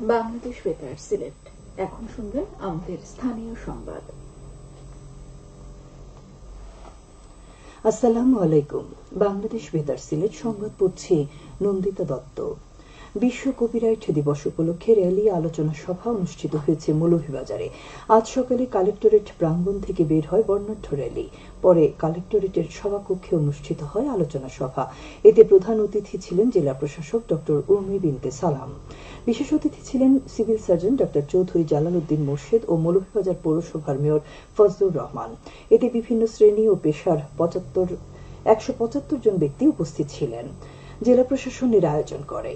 বাংলাদেশ বেতার সিলেট। এখন শুনবেন আমাদের স্থানীয় সংবাদ। আসসালামু আলাইকুম। বাংলাদেশ বেতার সিলেট সংবাদ পড়ছি নন্দিতা দত্ত। বিশ্ব কপিরাইট দিবস উপলক্ষে র্যালি আলোচনা সভা অনুষ্ঠিত হয়েছে মৌলভীবাজারে। আজ সকালে কালেক্টরেট প্রাঙ্গণ থেকে বের হয় বর্ণাঢ্য র্যালি। পরে কালেক্টরেটের সভাকক্ষে অনুষ্ঠিত হয় আলোচনা সভা। এতে প্রধান অতিথি ছিলেন জেলা প্রশাসক ড উর্মি বিনতে সালাম। বিশেষ অতিথি ছিলেন সিভিল সার্জন ড চৌধুরী জালালউদ্দিন মোর্শেদ ও মৌলভীবাজার পৌরসভার মেয়র ফজলুর রহমান। এতে বিভিন্ন শ্রেণী ও পেশার 175 জন ব্যক্তি উপস্থিত ছিলেন। জেলা প্রশাসন এর আয়োজন করে।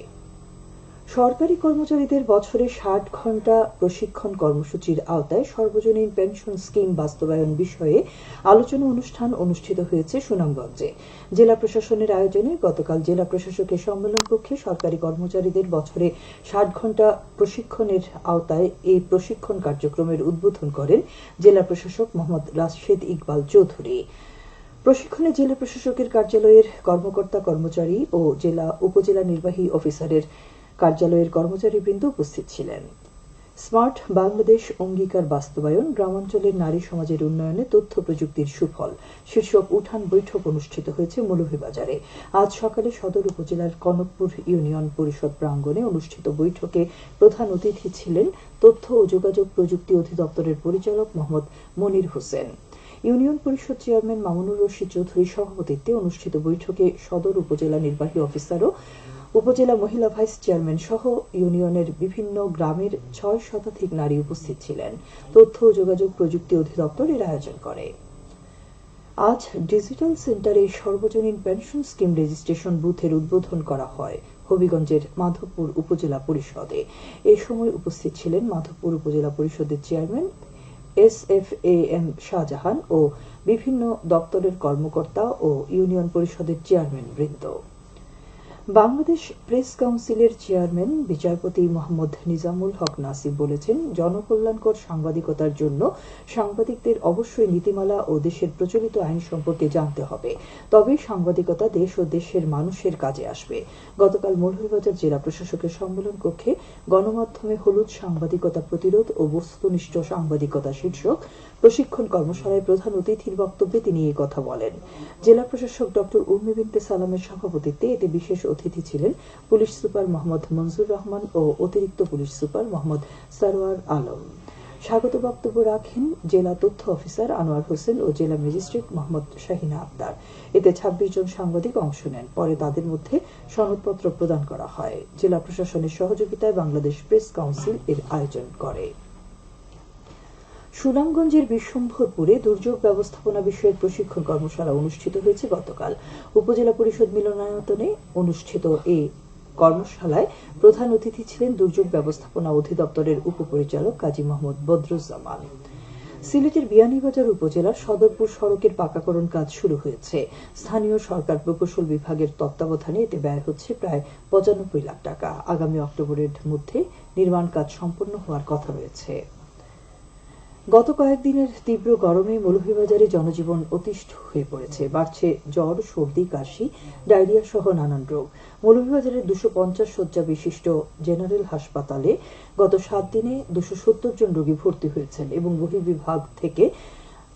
সরকারি কর্মচারীদের বছরে 60 ঘণ্টা প্রশিক্ষণ কর্মসূচির আওতায় সর্বজনীন পেনশন স্কিম বাস্তবায়ন বিষয়ে আলোচনা অনুষ্ঠান অনুষ্ঠিত হয়েছে সুনামগঞ্জে। জেলা প্রশাসনের আয়োজনে গতকাল জেলা প্রশাসকের সম্মেলন কক্ষে সরকারি কর্মচারীদের বছরে 60 ঘণ্টা প্রশিক্ষণের আওতায় এই প্রশিক্ষণ কার্যক্রমের উদ্বোধন করেন জেলা প্রশাসক মোহাম্মদ রাশেদ ইকবাল চৌধুরী। প্রশিক্ষণে জেলা প্রশাসকের কার্যালয়ের কর্মকর্তা কর্মচারী ও জেলা উপজেলা নির্বাহী অফিসারের কার্যালয়ের কর্মচারীবৃন্দ উপস্থিত ছিলেন। স্মার্ট বাংলাদেশ অঙ্গীকার বাস্তবায়ন, গ্রামাঞ্চলের নারী সমাজের উন্নয়নে তথ্য প্রযুক্তির সুফল শীর্ষক উঠান বৈঠক অনুষ্ঠিত হয়েছে মৌলভীবাজারে। আজ সকালে সদর উপজেলার কনকপুর ইউনিয়ন পরিষদ প্রাঙ্গণে অনুষ্ঠিত বৈঠকে প্রধান অতিথি ছিলেন তথ্য ও যোগাযোগ প্রযুক্তি অধিদপ্তরের পরিচালক মোহাম্মদ মনির হোসেন। ইউনিয়ন পরিষদ চেয়ারম্যান মামুনুর রশিদ চৌধুরীর সভাপতিত্বে অনুষ্ঠিত বৈঠকে সদর উপজেলা নির্বাহী অফিসার ও উপজেলা মহিলা ভাইস চেয়ারম্যান সহ ইউনিয়নের বিভিন্ন গ্রামের 6 শতাধিক নারী উপস্থিত ছিলেন। তথ্য ও যোগাযোগ প্রযুক্তি অধিদপ্তর এর আয়োজন করে। আজ ডিজিটাল সেন্টারে সর্বজনীন পেনশন স্কিম রেজিস্ট্রেশন বুথের উদ্বোধন করা হয় হবিগঞ্জের মাধবপুর উপজেলা পরিষদে। এ সময় উপস্থিত ছিলেন মাধবপুর উপজেলা পরিষদের চেয়ারম্যান SFAM শাহজাহান ও বিভিন্ন দপ্তরের কর্মকর্তা ও ইউনিয়ন পরিষদের চেয়ারম্যান বৃন্দ। বাংলাদেশ প্রেস কাউন্সিলের চেয়ারম্যান বিচারপতি মোহাম্মদ নিজামুল হক নাসিব বলেছেন, জনকল্যাণকর সাংবাদিকতার জন্য সাংবাদিকদের অবশ্যই নীতিমালা ও দেশের প্রচলিত আইন সম্পর্কে জানতে হবে, তবেই সাংবাদিকতা দেশ ও দেশের মানুষের কাজে আসবে। গতকাল মৌলভীবাজার জেলা প্রশাসকের সম্মেলন কক্ষে গণমাধ্যমে হলুদ সাংবাদিকতা প্রতিরোধ ও বস্তুনিষ্ঠ সাংবাদিকতা শীর্ষক প্রশিক্ষণ কর্মশালায় প্রধান অতিথির বক্তব্যে তিনি এই কথা বলেন। জেলা প্রশাসক ড উর্মি বিনতে সালামের সভাপতিত্বে এতে বিশেষ অতিথি ছিলেন পুলিশ সুপার মোহাম্মদ মনজুর রহমান ও অতিরিক্ত পুলিশ সুপার মোহাম্মদ সরওয়ার আলম। স্বাগত বক্তব্য রাখেন জেলা তথ্য অফিসার আনোয়ার হোসেন ও জেলা ম্যাজিস্ট্রেট মোহাম্মদ শাহিনা আক্তার। এতে 26 জন সাংবাদিক অংশ নেন। পরে তাদের মধ্যে সনদপত্র প্রদান করা হয়। জেলা প্রশাসনের সহযোগিতায় বাংলাদেশ প্রেস কাউন্সিল এর আয়োজন করে। সুনামগঞ্জের বিশ্বম্ভরপুরে দুর্যোগ ব্যবস্থাপনা বিষয়ক প্রশিক্ষণ কর্মশালা অনুষ্ঠিত হয়েছে গতকাল। উপজেলা পরিষদ মিলনায়তনে অনুষ্ঠিত এই কর্মশালায় প্রধান অতিথি ছিলেন দুর্যোগ ব্যবস্থাপনা অধিদপ্তরের উপপরিচালক কাজী মোহাম্মদ বদরুজ্জামান। সিলেটের বিয়ানীবাজার উপজেলার সদরপুর সড়কের পাকাকরণ কাজ শুরু হয়েছে। স্থানীয় সরকার প্রকৌশল বিভাগের তত্ত্বাবধানে এতে ব্যয় হচ্ছে প্রায় 95 লাখ টাকা। আগামী অক্টোবরের মধ্যে নির্মাণ কাজ সম্পন্ন হওয়ার কথা রয়েছে। গত কয়েকদিনের তীব্র গরমে মৌলভীবাজারে জনজীবন অতিষ্ঠ হয়ে পড়েছে। বাড়ছে জ্বর, সর্দি, কাশি, ডায়রিয়া সহ নানান রোগ। মৌলভীবাজারের 250 শয্যা বিশিষ্ট জেনারেল হাসপাতালে গত 7 দিনে 270 জন রোগী ভর্তি হয়েছেন এবং বহির্বিভাগ থেকে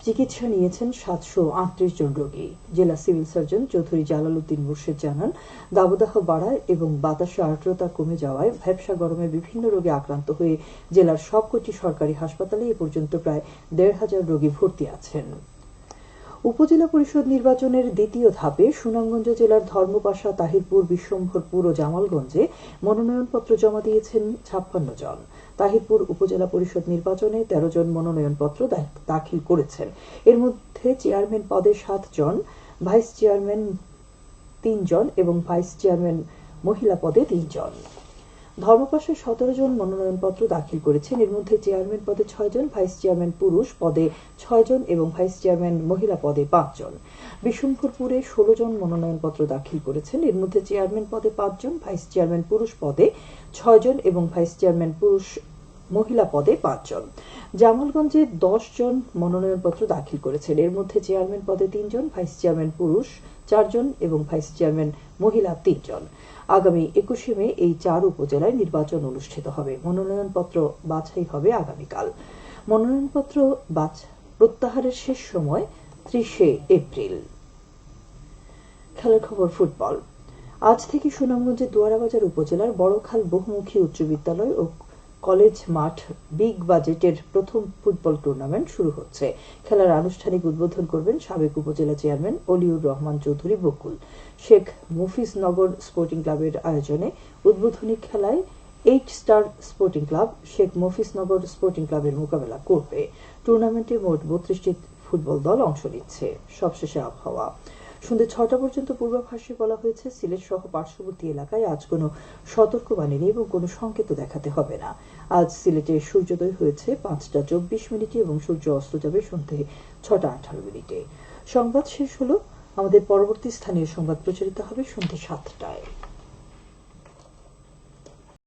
চিকিৎসা নিয়েছেন 738 জন রোগী। জেলা civil surgeon Chowdhury Jalaluddin Morshed জানান, দাবদাহ বাড়ায় এবং বাতাসে আর্দ্রতা কমে যাওয়ায় ভ্যাপসা গরমে বিভিন্ন রোগে আক্রান্ত হয়ে জেলার সবকটি সরকারি হাসপাতালে এ পর্যন্ত প্রায় 1,500 রোগী ভর্তি আছেন। উপজেলা পরিষদ নির্বাচনের দ্বিতীয় ধাপে সুনামগঞ্জ জেলার ধর্মপাশা, তাহিরপুর, বিশ্বম্ভরপুর ও জামালগঞ্জে মনোনয়নপত্র জমা দিয়েছেন 56 জন। তাহিরপুর উপজেলা পরিষদ নির্বাচনে 13 জন মনোনয়নপত্র দাখিল করেছেন। এর মধ্যে চেয়ারম্যান পদে 7 জন, ভাইস চেয়ারম্যান 3 জন এবং ভাইস চেয়ারম্যান মহিলা পদে 3 জন। ধর্মপাশে 17 জন মনোনয়নপত্র দাখিল করেছেন। এর মধ্যে চেয়ারম্যান পদে 6 জন, ভাইস চেয়ারম্যান পুরুষ পদে 6 জন এবং ভাইস চেয়ারম্যান মহিলা পদে 5 জন। বিশম্ভরপুরে 16 জন মনোনয়নপত্র দাখিল করেছেন। এর মধ্যে চেয়ারম্যান পদে 5 জন, ভাইস চেয়ারম্যান পুরুষ পদে 6 জন এবং ভাইস চেয়ারম্যান পুরুষ মহিলা পদে 5 জন। জামালগঞ্জে 10 জন মনোনয়নপত্র দাখিল করেছেন। এর মধ্যে চেয়ারম্যান পদে 3 জন, ভাইস চেয়ারম্যান পুরুষ 4 জন এবং ভাইস চেয়ারম্যান মহিলা 3 জন। আগামী 21শে মে এই 4 উপজেলায় নির্বাচন অনুষ্ঠিত হবে। মনোনয়নপত্র বাছাই হবে আগামীকাল। মনোনয়নপত্র প্রত্যাহারের শেষ সময় 30শে এপ্রিল। খেলার খবর ফুটবল। আজ থেকে সুনামগঞ্জের দোয়ারাবাজার উপজেলার বড়খাল বহুমুখী উচ্চ বিদ্যালয় ও কলেজ মাঠ বিগ বাজেটের প্রথম ফুটবল টুর্নামেন্ট শুরু হচ্ছে। খেলার আনুষ্ঠানিক উদ্বোধন করবেন সাবেক উপজেলা চেয়ারম্যান অলিউর রহমান চৌধুরী বকুল। শেখ মফিজনগর স্পোর্টিং ক্লাবের আয়োজনে উদ্বোধনী খেলায় 8 star sporting club Sheikh Mofiznagar sporting ক্লাবের মোকাবেলা করবে। টুর্নামেন্টে মোট 32টি ফুটবল দল অংশ নিচ্ছে। সবশেষে আবহাওয়া। সন্ধ্যে 6টা পর্যন্ত পূর্বাভাসে বলা হয়েছে সিলেট সহ পার্শ্ববর্তী এলাকায় আজ কোনো সতর্কবাণী নেই এবং কোনো সংকেত দেখাতে হবে না। আজ সিলেটে সূর্যোদয় হয়েছে 5টা 24 মিনিটে এবং সূর্য অস্ত যাবে সন্ধ্যে 6টা 18 মিনিটে। সংবাদ শেষ হলো। আমাদের পরবর্তী স্থানীয় সংবাদ প্রচারিত হবে সন্ধ্যে 7টায়।